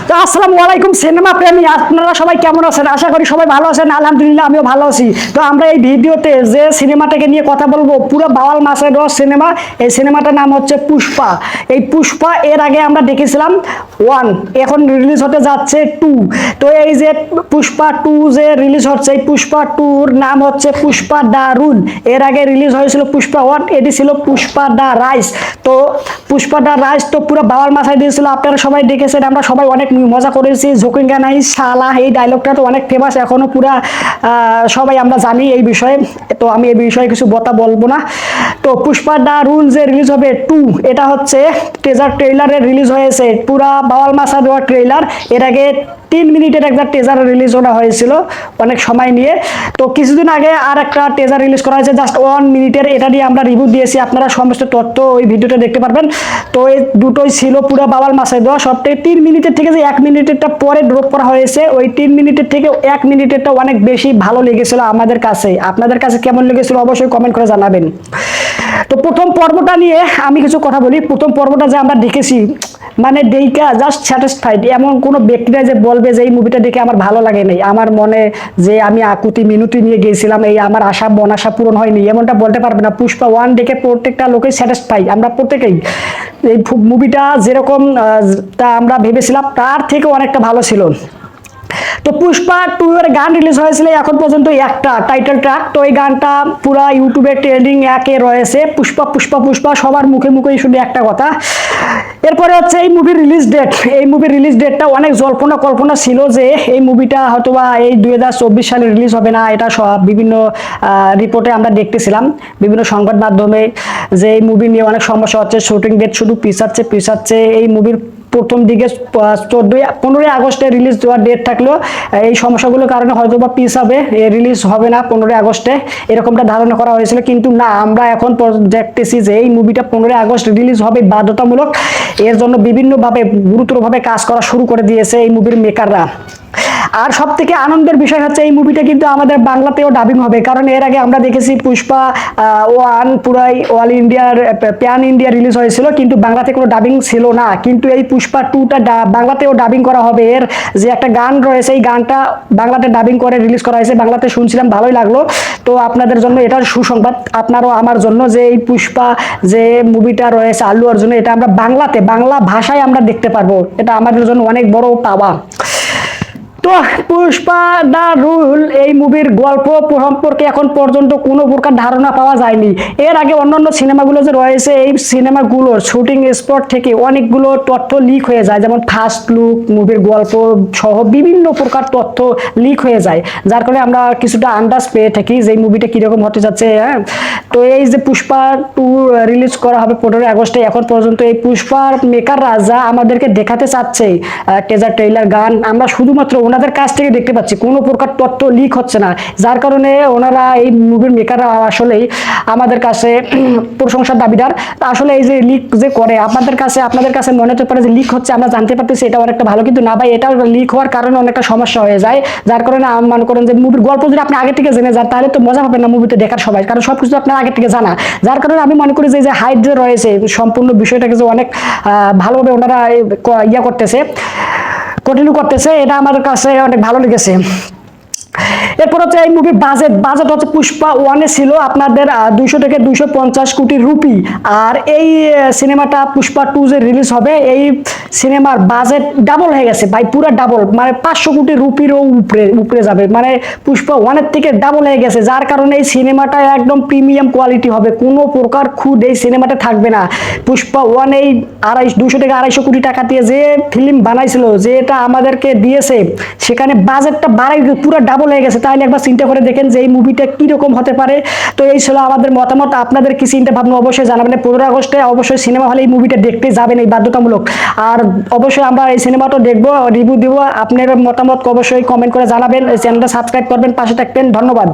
তো আসসালামু আলাইকুম সিনেমা প্রেমী, আপনারা সবাই কেমন আছেন? আশা করি সবাই ভালো আছেন। আলহামদুলিল্লাহ আমিও ভালো আছি। তো আমরা এই ভিডিওতে যে সিনেমাটাকে নিয়ে কথা বলবো, পুরো বাওয়াল মাসের রস সিনেমা। এই সিনেমাটার নাম হচ্ছে পুষ্পা। এই পুষ্পা এর আগে আমরা দেখেছিলাম 1, এখন রিলিজ হতে যাচ্ছে 2। তো এই যে পুষ্পা 2 যে রিলিজ হচ্ছে, এই পুষ্পা 2-র নাম হচ্ছে পুষ্পা দা রুল। এর আগে রিলিজ হয়েছিল পুষ্পা 1, এটি ছিল পুষ্পা দা রাইস। তো পুষ্পা দা রাইস তো পুরো বাওয়াল মাথায় দিয়েছিল, আপনারা সবাই দেখেছেন, আমরা সবাই অনেক মজা করেছি। জোকিঙ্গা নাই শালা, এই ডায়লগটা তো অনেক ফেমাস, এখনো পুরা সবাই আমরা জানি এই বিষয়ে। তো আমি এই বিষয়ে কিছু কথা বলবো না। তো পুষ্পা দা রুল যে রিলিজ হবে 2, এটা হচ্ছে টেজার ট্রেইলারে রিলিজ হয়েছে, পুরা বাওয়াল মাসা দেওয়া ট্রেইলার। এর আগে 3 মিনিটের একটা টেজার রিলিজ করা হয়েছিল অনেক সময় নিয়ে। তো কিছুদিন আগে আর একটা টেজার রিলিজ করা হয়েছে জাস্ট 1 মিনিটের, এটা নিয়ে আমরা রিভিউ দিয়েছি, আপনারা সমস্ত তথ্য ওই ভিডিওটা দেখতে পারবেন। তো এই দুটোই ছিল পুরো বাওয়াল মাসে দেওয়া, সবটাই 3 মিনিটের থেকে যে 1 মিনিটেরটা পরে ড্রপ করা হয়েছে, ওই 3 মিনিটের থেকে 1 মিনিটেরটা অনেক বেশি ভালো লেগেছিল আমাদের কাছে। আপনাদের কাছে কেমন লেগেছিল অবশ্যই কমেন্ট করে জানাবেন। তো প্রথম পর্বটা নিয়ে আমি কিছু কথা বলি। প্রথম পর্বটা যে আমরা দেখেছি, মানে দেইকা জাস্ট স্যাটিসফাইড। এমন কোনো ব্যক্তিরা যে বলবে যে এই মুভিটা দেখে আমার ভালো লাগে নাই, আমার মনে যে আমি আকুতি মিনতি নিয়ে গিয়েছিলাম, এই আমার আশা বনাশা পূরণ হয়নি, এমনটা বলতে পারবে না। পুষ্পা 1 দেখে প্রত্যেকটা লোকেই স্যাটিসফাই, আমরা প্রত্যেকেই। এই মুভিটা যেরকম তা আমরা ভেবেছিলাম তার থেকে অনেকটা ভালো ছিল। তো পুষ্পা 2 এর গান রিলিজ হয়েছিল এখন পর্যন্ত একটা টাইটেল ট্র্যাক। তো এই গানটা পুরা ইউটিউবে ট্রেন্ডিং 1-এ রয়েছে, পুষ্পা পুষ্পা পুষ্পা, সবার মুখে মুখেই শুধু একটা কথা। এরপরে হচ্ছে এই মুভির রিলিজ ডেট। এই মুভির রিলিজ ডেটটা অনেক জল্পনা কল্পনা ছিল যে এই মুভিটা হয়তোবা এই 2024 সালে রিলিজ হবে না, এটা সব বিভিন্ন রিপোর্টে আমরা দেখতেছিলাম, বিভিন্ন সংবাদ মাধ্যমে, যে এই মুভি নিয়ে অনেক সমস্যা হচ্ছে, শুটিং ডেট শুধু পিছাচ্ছে। এই মুভির প্রথম দিকে 15 আগস্টে রিলিজ দেওয়ার ডেট থাকলেও এই সমস্যাগুলোর কারণে হয়তো বা পিছাবে, রিলিজ হবে না 15 আগস্টে, এরকমটা ধারণা করা হয়েছিল। কিন্তু না, আমরা এখন দেখতেছি যে এই মুভিটা 15 আগস্ট রিলিজ হবে বাধ্যতামূলক। এর জন্য বিভিন্নভাবে গুরুতরভাবে কাজ করা শুরু করে দিয়েছে এই মুভির মেকাররা। আর সব থেকে আনন্দের বিষয় হচ্ছে এই মুভিটা কিন্তু আমাদের বাংলাতেও ডাবিং হবে, কারণ এর আগে আমরা দেখেছি পুষ্পা 1 পুরাই অল ইন্ডিয়ার প্যান ইন্ডিয়া রিলিজ হয়েছিল, কিন্তু বাংলাতে কোনো ডাবিং ছিল না। কিন্তু এই পুষ্পা 2টা বাংলাতেও ডাবিং করা হবে। এর যে একটা গান রয়েছে, এই গানটা বাংলাতে ডাবিং করে রিলিজ করা হয়েছে, বাংলাতে শুনছিলাম, ভালোই লাগলো। তো আপনাদের জন্য এটার সুসংবাদ, আপনারও আমার জন্য, যে এই পুষ্পা যে মুভিটা রয়েছে আল্লু অর্জুন, এটা আমরা বাংলা ভাষায় আমরা দেখতে পারবো, এটা আমাদের জন্য অনেক বড় পাওয়া। তো পুষ্পা দা রুল এই মুভির গল্প সম্পর্কে এখন পর্যন্ত কোনো প্রকার ধারণা পাওয়া যায়নি। এর আগে অন্যান্য সিনেমাগুলো যে রয়েছে, এই সিনেমাগুলোর শুটিং স্পট থেকে অনেকগুলো তথ্য লিক হয়ে যায়, যেমন ফার্স্ট লুক, মুভির গল্প সহ বিভিন্ন প্রকার তথ্য লিক হয়ে যায়, যার কারণে আমরা কিছুটা আন্দাজ পেয়ে থাকি যে এই মুভিটা কীরকম হতে যাচ্ছে। হ্যাঁ, তো এই যে পুষ্পা 2 রিলিজ করা হবে 15 আগস্টে, এখন পর্যন্ত এই পুষ্পার মেকাররা যা আমাদেরকে দেখাতে চাচ্ছে, টেজার ট্রেইলার গান, আমরা শুধুমাত্র ওনাদের কাছ থেকে দেখতে পাচ্ছি, কোনো প্রকার তথ্য লিক হচ্ছে না, যার কারণে ওনারা এই মুভির মেকাররা আসলেই আমাদের কাছে প্রশংসার দাবিদার। আসলে এই যে লিক যে করে আপনাদের কাছে মনে হতে পারে যে লিক হচ্ছে, আমরা জানতে পারতেছি, এটা অনেকটা ভালো, কিন্তু না ভাই, এটা লিক হওয়ার কারণে অনেকটা সমস্যা হয়ে যায়, যার কারণে আমি মনে করেন যে মুভির গল্প যদি আপনি আগে থেকে জেনে যান তাহলে তো মজা পাবেন না মুভিতে দেখার সবাই, কারণ সবকিছু আপনার আগে থেকে জানা। যার কারণে আমি মনে করি যে হাইড যে রয়েছে সম্পূর্ণ বিষয়টাকে যে অনেক ভালোভাবে ওনারা কন্টিনিউ করতেছে, এটা আমার কাছে অনেক ভালো লেগেছে। এরপর হচ্ছে এই মুভির বাজেট হচ্ছে পুষ্পা 1-এ ছিল আপনাদের 200 থেকে 250 কোটি রুপি, আর এই সিনেমাটা পুষ্পা 2 যে রিলিজ হবে, এই সিনেমার বাজেট ডাবল হয়ে গেছে ভাই, পুরো ডাবল, মানে 500 কোটি রুপিরও উপরে যাবে, মানে পুষ্পা 1-এর থেকে ডাবল হয়ে গেছে, যার কারণে এই সিনেমাটা একদম প্রিমিয়াম কোয়ালিটি হবে, কোনো প্রকার খুদ এই সিনেমাটা থাকবে না। পুষ্পা 1 এই 200 থেকে 250 কোটি টাকা দিয়ে যে ফিল্ম বানাইছিল, যেটা আমাদেরকে দিয়েছে, সেখানে বাজেটটা বাড়াই পুরো ডাবল হয়ে গেছে। তাহলে একবার চিন্তা করে দেখেন যে এই মুভিটা কিরকম হতে পারে। তো এই ছিল আমাদের মতামত, আপনাদের কি চিন্তা ভাবনা অবশ্যই জানাবেন। 15 আগস্টে অবশ্যই সিনেমা হলে এই মুভিটা দেখতে যাবেন, এই বাধ্যতামূলক। আর অবশ্যই আমরা এই সিনেমাটা দেখবো, রিভিউ দিব, আপনার মতামত অবশ্যই কমেন্ট করে জানাবেন, চ্যানেলটা সাবস্ক্রাইব করবেন, পাশে থাকবেন, ধন্যবাদ।